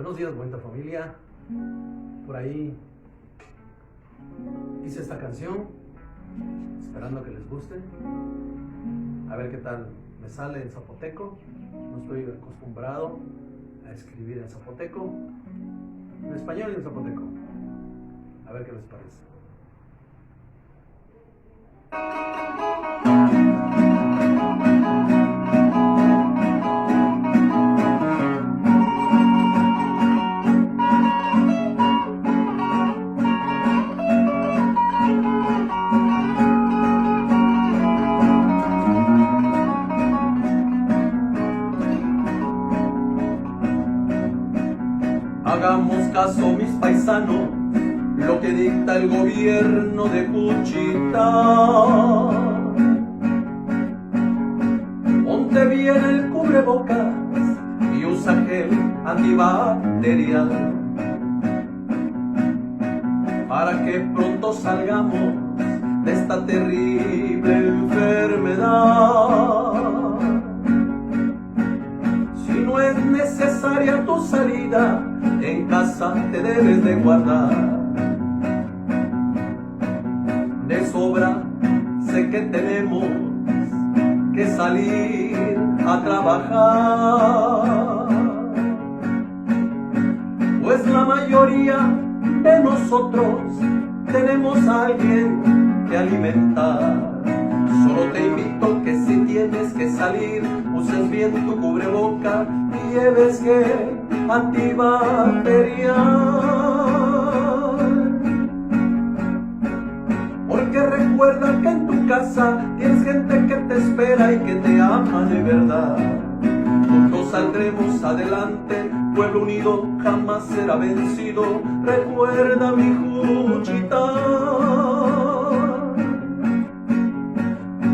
Buenos días, bonita familia. Por ahí hice esta canción, esperando que les guste. A ver qué tal me sale en zapoteco. No estoy acostumbrado a escribir en zapoteco, en español y en zapoteco. A ver qué les parece. Hagamos caso, mis paisanos, lo que dicta el gobierno de Cuchita. Ponte bien el cubrebocas y usa gel antibacterial para que pronto salgamos de esta terrible enfermedad. Si no es necesaria tu salida, en casa te debes de guardar. De sobra sé que tenemos que salir a trabajar, pues la mayoría de nosotros tenemos a alguien que alimentar. Solo te invito que si tienes que salir, uses bien tu cubreboca y lleves gel antibacterial. Porque recuerda que en tu casa tienes gente que te espera y que te ama de verdad. Juntos saldremos adelante, pueblo unido jamás será vencido. Recuerda mi Cuchita.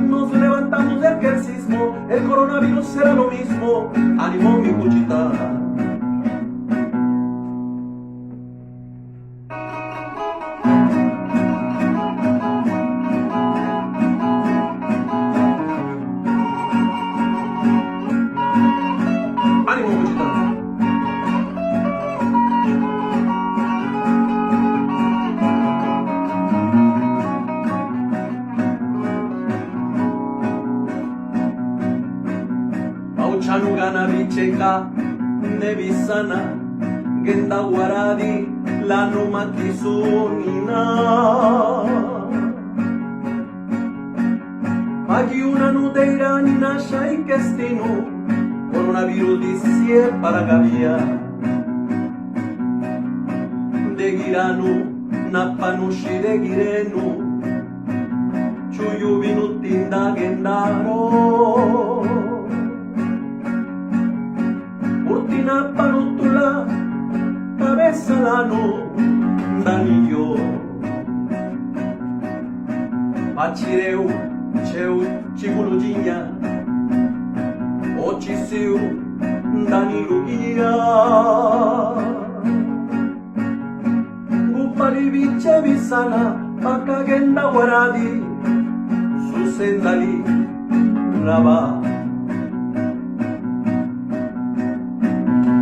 Nos levantamos de aquel sismo, el coronavirus será lo mismo. Ánimo mi Cuchita. Chanugana bicheka nebisana genda waradi lanuma kisunina agi una nudeira ninasha y kestinu coronavirus dicie para gavia de giranu napanushi de girenu chuyu vinutinda gendaro Urtina panutula, cabeza lano, danillo. Pachireu, cheu, chigulujinya, ochisiu, danilugia. Gupali biche bisana, pakagenda waradi, susendali, raba.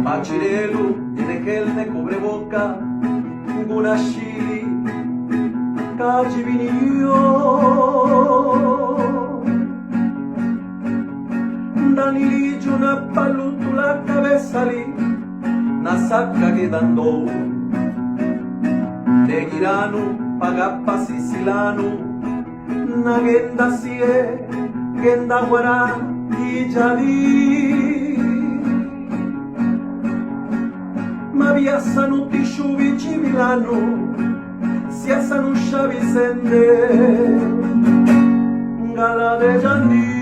Pachirelu tiene gel de cubreboca, gunashili, cachivinillo. Danilillo una palutula cabezali, nasaka quedando. De giranu, pagapa sicilanu, nagenda sie, genda guara y yali. Mabiasanu tishubi chivilano, siasanu shabisende, gala de Jandi.